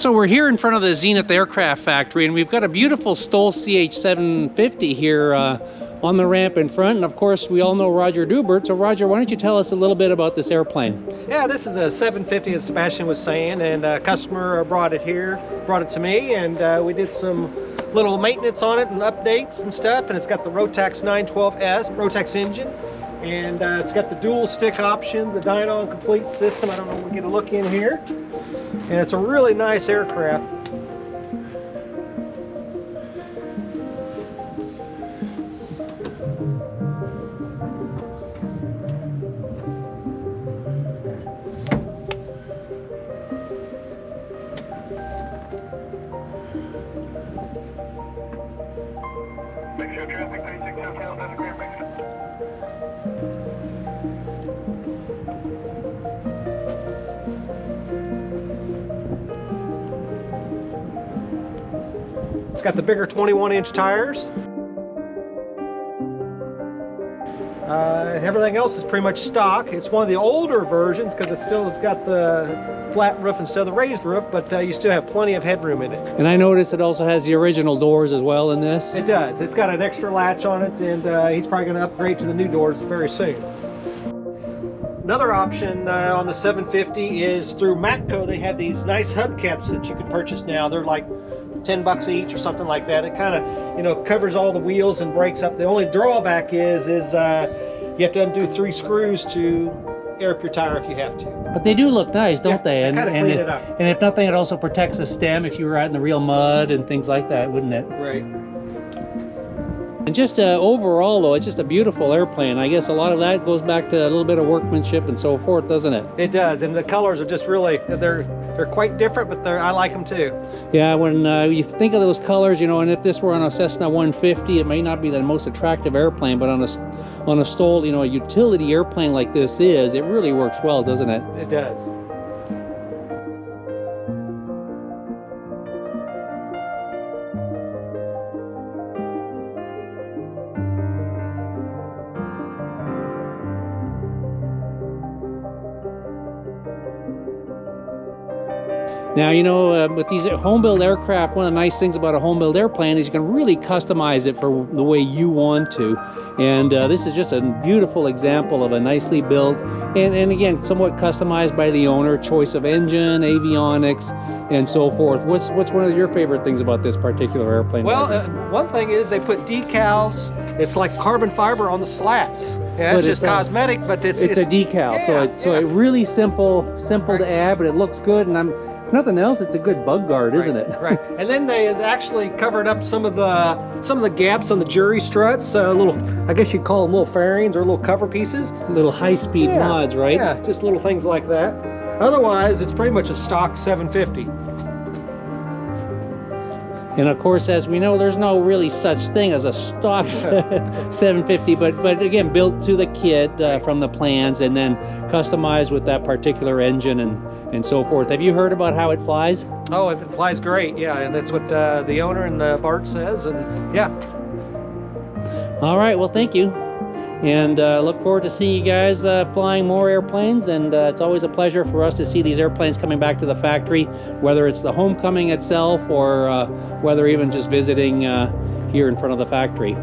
So we're here in front of the Zenith Aircraft factory, and we've got a beautiful STOL CH 750 here on the ramp in front. And of course, we all know Roger Dubbert. So Roger, why don't you tell us a little bit about this airplane? Yeah, this is a 750, as Sebastian was saying, and a customer brought it to me, and we did some little maintenance on it and updates and stuff. And it's got the Rotax 912S Rotax engine, and it's got the dual stick option, the Dynon complete system. I don't know if we get a look in here. And it's a really nice aircraft. Make sure traffic 36 hotel doesn't grab me. It's got the bigger 21-inch tires. Everything else is pretty much stock. It's one of the older versions because it still has got the flat roof instead of the raised roof, but you still have plenty of headroom in it. And I noticed it also has the original doors as well in this. It does. It's got an extra latch on it, and he's probably going to upgrade to the new doors very soon. Another option on the 750 is through Matco. They have these nice hubcaps that you can purchase now. They're like $10 each or something like that. It kind of, you know, covers all the wheels and breaks up. The only drawback is you have to undo 3 screws to air up your tire if you have to. But they do look nice, don't they? And kind of clean it up. And if nothing, it also protects the stem if you were out in the real mud and things like that, wouldn't it? Right. And just overall, though, it's just a beautiful airplane. I guess a lot of that goes back to a little bit of workmanship and so forth, doesn't it? It does, and the colors are just really, they're quite different, but I like them too. Yeah, when you think of those colors, you know, and if this were on a Cessna 150, it may not be the most attractive airplane, but on a STOL, you know, a utility airplane like this is, it really works well, doesn't it? It does. Now, you know, with these home-built aircraft, one of the nice things about a home-built airplane is you can really customize it for the way you want to. And this is just a beautiful example of a nicely built, and again, somewhat customized by the owner, choice of engine, avionics, and so forth. What's one of your favorite things about this particular airplane? Well, one thing is they put decals. It's like carbon fiber on the slats. Yeah, it's just cosmetic, but it's a decal, yeah, so it's really simple to add, but it looks good, and if nothing else, it's a good bug guard, isn't it? Right. And then they actually covered up some of the gaps on the jury struts. Little, I guess you'd call them little fairings or little cover pieces. Little high-speed mods, right? Yeah, just little things like that. Otherwise, it's pretty much a stock 750. And of course, as we know, there's no really such thing as a stock 750, but again, built to the kit from the plans and then customized with that particular engine and so forth. Have you heard about how it flies? Oh, it flies great, yeah, and that's what the owner and Bart says, and yeah. All right, well, thank you. And look forward to seeing you guys flying more airplanes, and it's always a pleasure for us to see these airplanes coming back to the factory, whether it's the homecoming itself or whether even just visiting here in front of the factory.